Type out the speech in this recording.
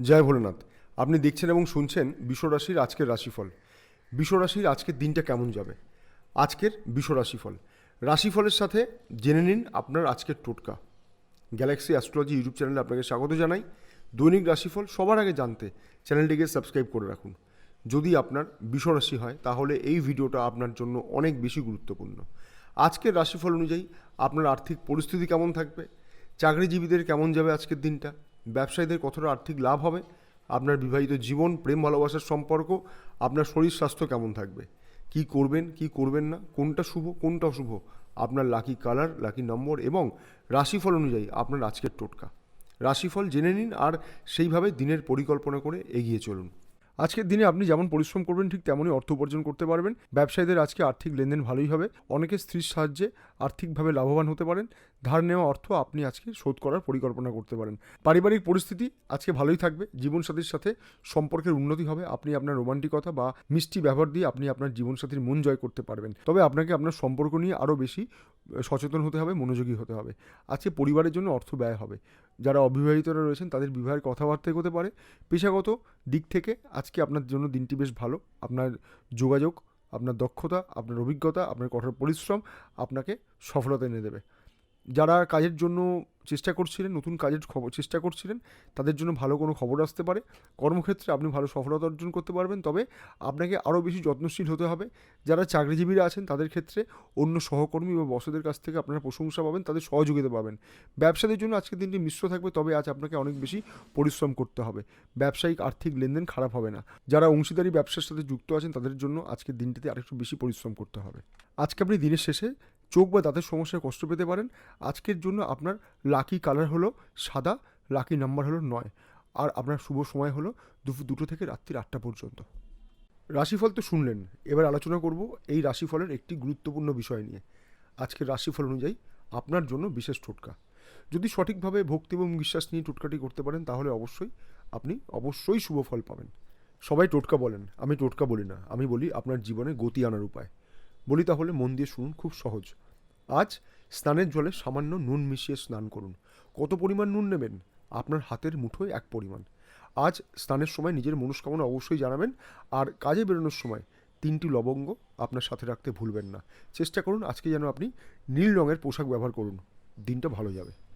জয় ভোলেনাথ। আপনি দেখছেন এবং শুনছেন বিশ্বরাশির আজকের রাশিফল। বিশ্বরাশির আজকের দিনটা কেমন যাবে, আজকের বিশ্বরাশিফল। রাশিফলের সাথে জেনে নিন আপনার আজকের টোটকা। গ্যালাক্সি অ্যাস্ট্রোলজি ইউটিউব চ্যানেলে আপনাকে স্বাগত জানাই। দৈনিক রাশিফল সবার আগে জানতে চ্যানেলটিকে সাবস্ক্রাইব করে রাখুন। যদি আপনার বিশ্বরাশি হয় তাহলে এই ভিডিওটা আপনার জন্য অনেক বেশি গুরুত্বপূর্ণ। আজকের রাশিফল অনুযায়ী আপনার আর্থিক পরিস্থিতি কেমন থাকবে, চাকরিজীবীদের কেমন যাবে আজকের দিনটা, ব্যবসায়ীদের কতটা আর্থিক লাভ হবে, আপনার বিবাহিত জীবন, প্রেম ভালোবাসার সম্পর্ক, আপনার শরীর স্বাস্থ্য কেমন থাকবে, কি করবেন কি করবেন না, কোনটা শুভ কোনটা অশুভ, আপনার লাকি কালার, লাকি নম্বর এবং রাশিফল অনুযায়ী আপনার আজকের টোটকা। রাশিফল জেনে নিন আর সেইভাবে দিনের পরিকল্পনা করে এগিয়ে চলুন। আজকের দিনে আপনি যেমন পরিশ্রম করবেন ঠিক তেমনই অর্থ উপার্জন করতে পারবেন। ব্যবসায়ীদের আজকে আর্থিক লেনদেন ভালোই হবে। অনেকে স্ত্রীর সাহায্যে আর্থিকভাবে লাভবান হতে পারেন। ধার নেওয়া অর্থ আপনি আজকে শোধ করার পরিকল্পনা করতে পারেন। পারিবারিক পরিস্থিতি আজকে ভালোই থাকবে। জীবনসাথীর সাথে সম্পর্কের উন্নতি হবে। আপনি আপনার রোমান্টিকতা বা মিষ্টি ব্যবহার দিয়ে আপনি আপনার জীবনসাথীর মন জয় করতে পারবেন। তবে আপনাকে আপনার সম্পর্ক নিয়ে আরও বেশি সচেতন হতে হবে, মনোযোগী হতে হবে। আজকে পরিবারের জন্য অর্থ ব্যয় হবে। যারা অবিবাহিতরা রয়েছেন তাদের বিবাহের কথাবার্তা হতে পারে। পেশাগত দিক থেকে আজকে আপনার জন্য দিনটি বেশ ভালো। আপনার যোগাযোগ, আপনার দক্ষতা, আপনার অভিজ্ঞতা, আপনার কঠোর পরিশ্রম আপনাকে সফলতা এনে দেবে। যারা কাজের জন্য চেষ্টা করছিলেন, নতুন কাজের চেষ্টা করছিলেন, তাদের জন্য ভালো কোনো খবর আসতে পারে। কর্মক্ষেত্রে আপনি ভালো সফলতা অর্জন করতে পারবেন, তবে আপনাকে আরও বেশি যত্নশীল হতে হবে। যারা চাকরিজীবীরা আছেন তাদের ক্ষেত্রে অন্য সহকর্মী বা বসদের কাছ থেকে আপনারা প্রশংসা পাবেন, তাদের সহযোগিতা পাবেন। ব্যবসাদের জন্য আজকের দিনটি মিশ্র থাকবে, তবে আজ আপনাকে অনেক বেশি পরিশ্রম করতে হবে। ব্যবসায়িক আর্থিক লেনদেন খারাপ হবে না। যারা অংশীদারি ব্যবসার সাথে যুক্ত আছেন তাদের জন্য আজকের দিনটিতে আরেকটু বেশি পরিশ্রম করতে হবে। আজকে আপনি দিনের শেষে চোখ বা দাঁতের সমস্যায় কষ্ট পেতে পারেন। আজকের জন্য আপনার লাকি কালার হলো সাদা, লাকি নাম্বার হলো 9, আর আপনার শুভ সময় হলো দুপুর 2টো থেকে রাত্রির 8টা পর্যন্ত। রাশিফল তো শুনলেন, এবার আলোচনা করব এই রাশিফলের একটি গুরুত্বপূর্ণ বিষয় নিয়ে। আজকের রাশিফল অনুযায়ী আপনার জন্য বিশেষ টোটকা। যদি সঠিকভাবে ভক্তি এবং বিশ্বাস নিয়ে টোটকাটি করতে পারেন তাহলে আপনি অবশ্যই শুভ ফল পাবেন। সবাই টোটকা বলেন, আমি টোটকা বলি না। আমি বলি আপনার জীবনে গতি আনার উপায়। বলি তাহলে মন দিয়ে শুনুন, খুব সহজ। আজ স্নানের জলে সামান্য নুন মিশিয়ে স্নান করুন। কত পরিমাণ নুন নেবেন? আপনার হাতের মুঠোয় এক পরিমাণ। আজ স্নানের সময় নিজের মনস্কামনা অবশ্যই জানাবেন। আর কাজে বেরোনোর সময় 3টি লবঙ্গ আপনার সাথে রাখতে ভুলবেন না। চেষ্টা করুন আজকে যেন আপনি নীল রঙের পোশাক ব্যবহার করুন। দিনটা ভালো যাবে।